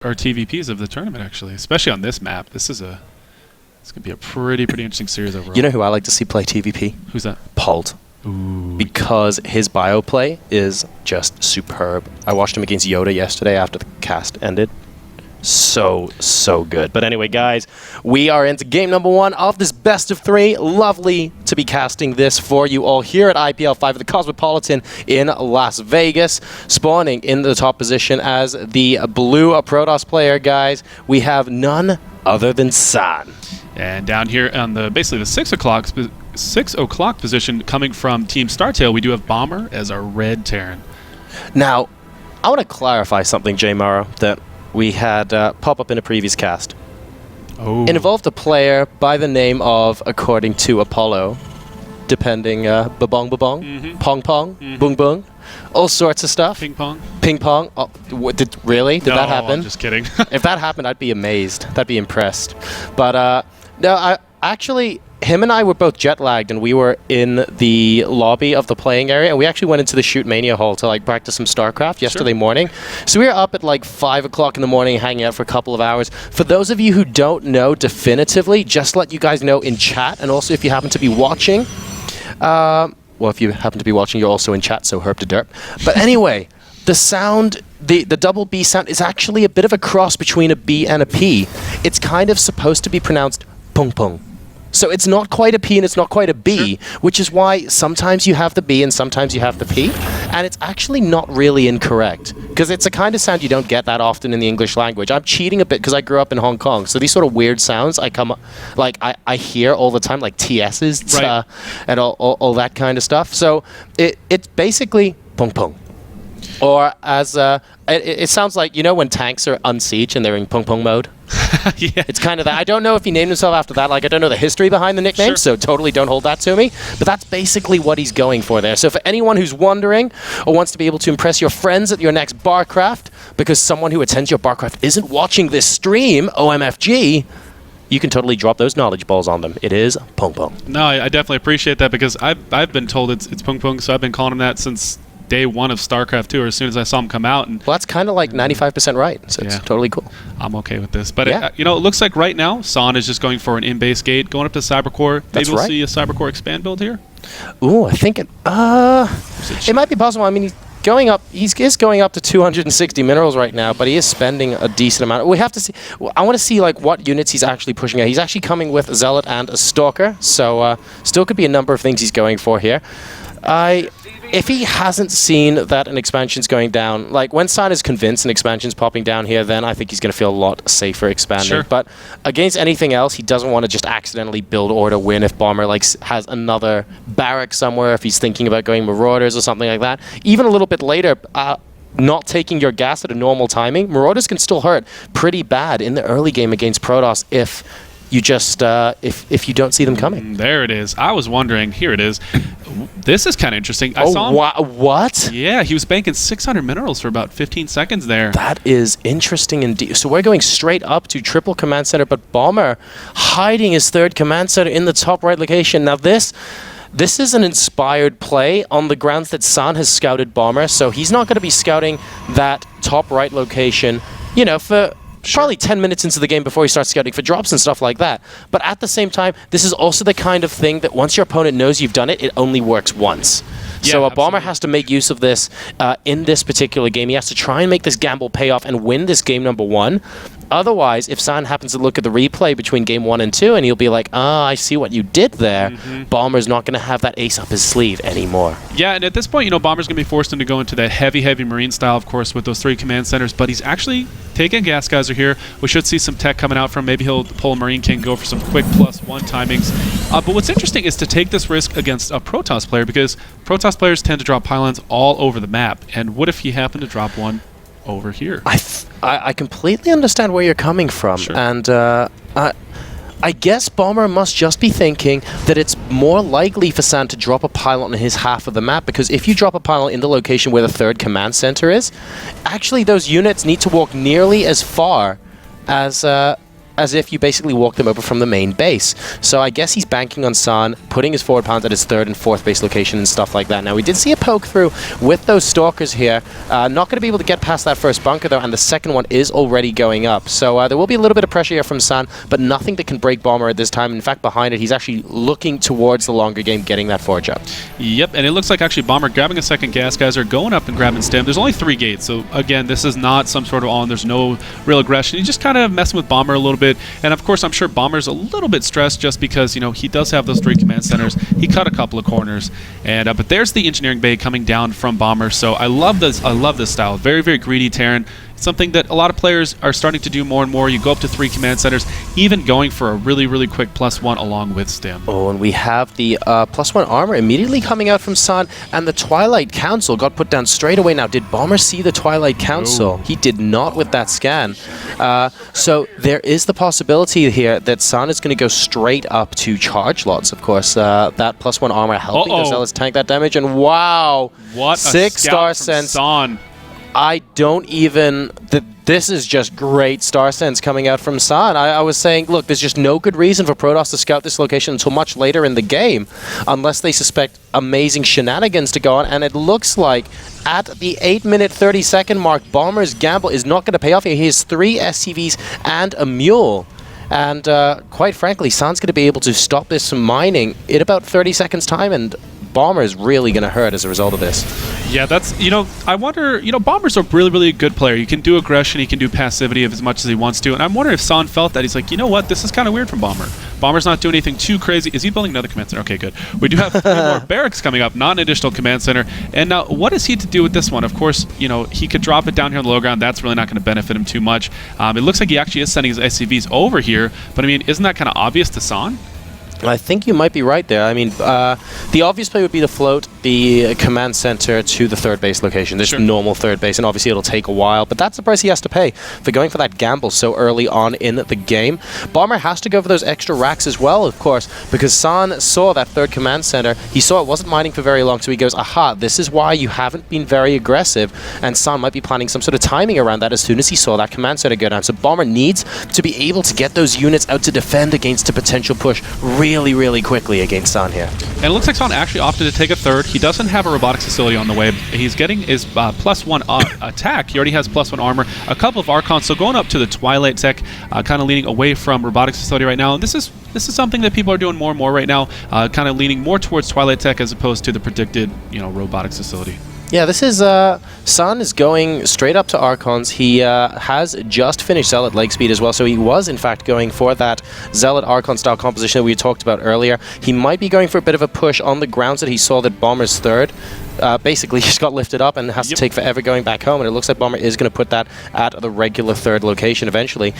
our TVPs of the tournament, actually, especially on this map. It's going to be a pretty interesting series overall. You know who I like to see play TVP? Who's that? Pult. Ooh. Because his bio play is just superb. I watched him against Yoda yesterday after the cast ended. So good. But anyway, guys, we are into game number 1 of this best of 3. Lovely to be casting this for you all here at IPL 5 at the Cosmopolitan in Las Vegas. Spawning in the top position as the blue Protoss player, guys, we have none other than San. And down here on basically the 6 o'clock position coming from Team Startail, we do have Bomber as our red Terran. Now, I want to clarify something, Jay Morrow, that we had pop up in a previous cast. Oh. It involved a player by the name of, according to Apollo, depending, babong babong, pong pong, boong boong, all sorts of stuff. Ping pong. Ping pong. Oh, did that happen? I'm just kidding. If that happened, I'd be amazed. I'd be impressed. But no, him and I were both jet lagged, and we were in the lobby of the playing area, and we actually went into the Shoot Mania hall to practice some StarCraft yesterday morning. So we were up at 5 o'clock in the morning, hanging out for a couple of hours. For those of you who don't know definitively, just let you guys know in chat, and also if you happen to be watching, well, if you happen to be watching, you're also in chat, so herp to derp. But anyway, the sound, the double B sound is actually a bit of a cross between a B and a P. It's kind of supposed to be pronounced pung pung. So it's not quite a P and it's not quite a B, which is why sometimes you have the B and sometimes you have the P, and it's actually not really incorrect, because it's a kind of sound you don't get that often in the English language. I'm cheating a bit because I grew up in Hong Kong, so these sort of weird sounds I hear all the time, like TS's, right, and all that kind of stuff. So it's basically pung pung. Or as it sounds like, you know, when tanks are unsiege and they're in pung pung mode. Yeah. It's kind of that. I don't know if he named himself after that. I don't know the history behind the nickname, so totally don't hold that to me. But that's basically what he's going for there. So for anyone who's wondering or wants to be able to impress your friends at your next Barcraft, because someone who attends your Barcraft isn't watching this stream, OMFG, you can totally drop those knowledge balls on them. It is pung pung. No, I definitely appreciate that, because I've been told it's pung pung, so I've been calling him that since day 1 of StarCraft 2, or as soon as I saw him come out. And well, that's kind of like 95% right, so it's totally cool. I'm okay with this. But, it looks like right now, San is just going for an in-base gate, going up to Cybercore. Maybe we'll see a Cybercore expand build here? Ooh, I think it might be possible. I mean, he's going up to 260 minerals right now, but he is spending a decent amount. We have to see. I want to see what units he's actually pushing out. He's actually coming with a Zealot and a Stalker, so still could be a number of things he's going for here. If he hasn't seen that an expansion's going down, when San is convinced an expansion's popping down here, then I think he's going to feel a lot safer expanding. Sure. But against anything else, he doesn't want to just accidentally build or to win if Bomber has another barrack somewhere, if he's thinking about going Marauders or something like that. Even a little bit later, not taking your gas at a normal timing, Marauders can still hurt pretty bad in the early game against Protoss if you just if you don't see them coming. There it is. I was wondering. Here it is. This is kind of interesting. I saw him. What? Yeah, he was banking 600 minerals for about 15 seconds there. That is interesting indeed. So we're going straight up to triple command center, but Bomber hiding his 3rd command center in the top right location. Now this is an inspired play on the grounds that San has scouted Bomber, so he's not going to be scouting that top right location, for probably 10 minutes into the game before he starts scouting for drops and stuff like that. But at the same time, this is also the kind of thing that once your opponent knows you've done it, it only works once. Yeah, so a absolutely. Bomber has to make use of this in this particular game. He has to try and make this gamble pay off and win this game number 1. Otherwise, if San happens to look at the replay between game 1 and 2, and he'll be like, I see what you did there, Bomber's not going to have that ace up his sleeve anymore. Yeah, and at this point, Bomber's going to be forced into going to that heavy Marine style, of course, with those 3 command centers, but he's actually taking Gas Geyser here. We should see some tech coming out from. Maybe he'll pull a Marine King, go for some quick +1 timings. But what's interesting is to take this risk against a Protoss player, because Protoss players tend to drop pylons all over the map. And what if he happened to drop one over here? I completely understand where you're coming from. Sure. And I guess Bomber must just be thinking that it's more likely for San to drop a pylon in his half of the map, because if you drop a pylon in the location where the 3rd command center is, actually those units need to walk nearly as far as as if you basically walk them over from the main base. So I guess he's banking on San, putting his forward pounds at his third and fourth base location and stuff like that. Now, we did see a poke through with those Stalkers here. Not going to be able to get past that first bunker, though, and the second one is already going up. So there will be a little bit of pressure here from San, but nothing that can break Bomber at this time. In fact, behind it, he's actually looking towards the longer game, getting that forge up. Yep, and it looks like actually Bomber grabbing a second gas geyser, going up and grabbing Stim. There's only 3 gates, so again, this is not some sort of all-in. There's no real aggression. He's just kind of messing with Bomber a little bit, and of course, I'm sure Bomber's a little bit stressed just because, you know, he does have those 3 command centers. He cut a couple of corners, and but there's the engineering bay coming down from Bomber. So I love this. I love this style. Very, very greedy Terran. Something that a lot of players are starting to do more and more. You go up to 3 command centers, even going for a really, really quick +1 along with Stim. Oh, and we have the +1 armor immediately coming out from San, and the Twilight Council got put down straight away. Now, did Bomber see the Twilight Council? No. He did not with that scan. So there is the possibility here that San is going to go straight up to charge lots, of course. That +1 armor helping the Zealots tank that damage, and wow! What 6 star sense. San. I don't even... This is just great star sense coming out from San. I was saying, look, there's just no good reason for Protoss to scout this location until much later in the game, unless they suspect amazing shenanigans to go on, and it looks like at the 8-minute 30-second mark, Bomber's gamble is not going to pay off here. He has 3 SCVs and a mule. And quite frankly, San's going to be able to stop this from mining in about 30 seconds' time, and Bomber is really going to hurt as a result of this. Yeah, that's, you know, I wonder, you know, Bomber's a really, really good player. He can do aggression, he can do passivity as much as he wants to, and I'm wondering if San felt that. He's like, you know what, this is kind of weird from Bomber. Bomber's not doing anything too crazy. Is he building another command center? Okay, good. We do have 3 more barracks coming up, not an additional command center. And now, what is he to do with this one? Of course, you know, he could drop it down here on the low ground. That's really not going to benefit him too much. It looks like he actually is sending his SCVs over here, but I mean, isn't that kind of obvious to San? I think you might be right there. I mean, the obvious play would be to float the command center to the third base location. This normal third base, and obviously it'll take a while, but that's the price he has to pay for going for that gamble so early on in the game. Bomber has to go for those extra racks as well, of course, because San saw that third command center. He saw it wasn't mining for very long, so he goes, aha, this is why you haven't been very aggressive, and San might be planning some sort of timing around that as soon as he saw that command center go down. So Bomber needs to be able to get those units out to defend against a potential push really, really quickly against San here. And it looks like San actually opted to take a third. He doesn't have a robotics facility on the way. He's getting his +1 attack. He already has +1 armor, a couple of Archons, so going up to the Twilight Tech, kind of leaning away from robotics facility right now. And this is something that people are doing more and more right now, kind of leaning more towards Twilight Tech as opposed to the predicted, you know, robotics facility. Yeah, this is, San is going straight up to Archons. He has just finished Zealot leg speed as well, so he was, in fact, going for that Zealot Archon style composition that we talked about earlier. He might be going for a bit of a push on the grounds that he saw that Bomber's third. Basically, just got lifted up and has to take forever going back home, and it looks like Bomber is going to put that at the regular third location eventually.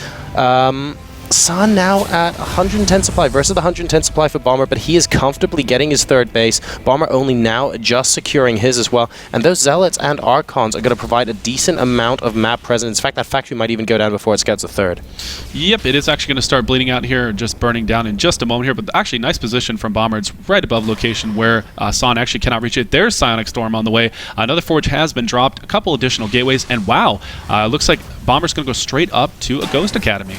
San now at 110 supply versus the 110 supply for Bomber, but he is comfortably getting his third base. Bomber only now just securing his as well. And those Zealots and Archons are going to provide a decent amount of map presence. In fact, that factory might even go down before it scouts a third. Yep, it is actually going to start bleeding out here, just burning down in just a moment here. But actually, nice position from Bomber. It's right above location where San actually cannot reach it. There's Psionic Storm on the way. Another forge has been dropped, a couple additional gateways, and wow, looks like Bomber's going to go straight up to a Ghost Academy.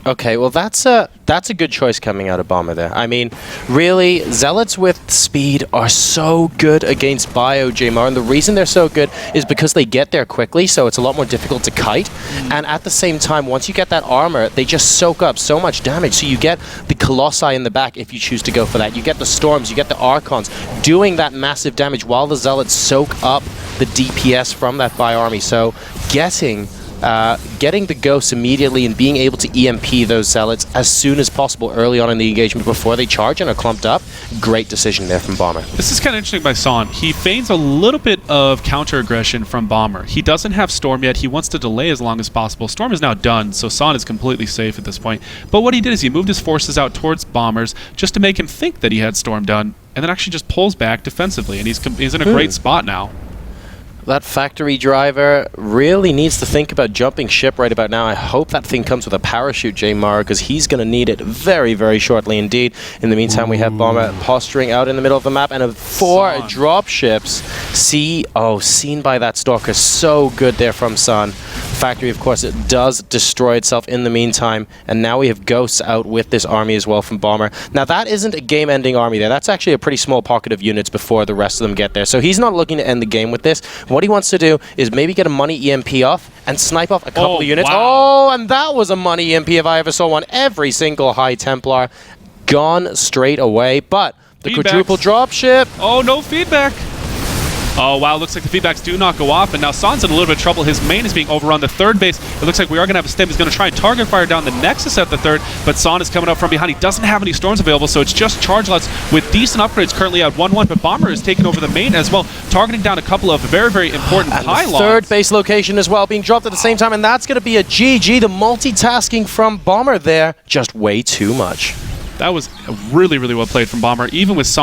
Okay, well that's a good choice coming out of Bomber there. I mean, really, Zealots with speed are so good against Bio JMR, and the reason they're so good is because they get there quickly, so it's a lot more difficult to kite. And at the same time, once you get that armor, they just soak up so much damage. So you get the Colossi in the back if you choose to go for that. You get the Storms, you get the Archons doing that massive damage while the Zealots soak up the DPS from that Bio army. So getting the Ghosts immediately and being able to EMP those Zealots as soon as possible early on in the engagement before they charge and are clumped up, great decision there from Bomber. This is kind of interesting by San. He feigns a little bit of counter-aggression from Bomber. He doesn't have Storm yet. He wants to delay as long as possible. Storm is now done, so San is completely safe at this point. But what he did is he moved his forces out towards Bombers just to make him think that he had Storm done, and then actually just pulls back defensively, and he's in a great spot now. That factory driver really needs to think about jumping ship right about now. I hope that thing comes with a parachute, J-Mar, because he's going to need it very, very shortly indeed. In the meantime, we have Bomber posturing out in the middle of the map, and 4 Sun. drop ships. Seen by that Stalker. So good there from Sun. Factory, of course, it does destroy itself in the meantime, and now we have Ghosts out with this army as well from Bomber. Now, that isn't a game-ending army there. That's actually a pretty small pocket of units before the rest of them get there. So he's not looking to end the game with this. What he wants to do is maybe get a money EMP off and snipe off a couple of units. Wow. Oh, and that was a money EMP if I ever saw one. Every single High Templar gone straight away. But the Feedbacks. quadruple dropship. Oh, no feedback. Oh, wow, looks like the feedbacks do not go off, and now San's in a little bit of trouble. His main is being overrun. The third base, it looks like we are going to have a stem. He's going to try and target fire down the Nexus at the third, but San is coming up from behind. He doesn't have any storms available, so it's just charge lots with decent upgrades currently at 1-1, but Bomber is taking over the main as well, targeting down a couple of very, very important And pylons. the third base location as well being dropped at the same time, and that's going to be a GG. The multitasking from Bomber there, just way too much. That was really, really well played from Bomber, even with San.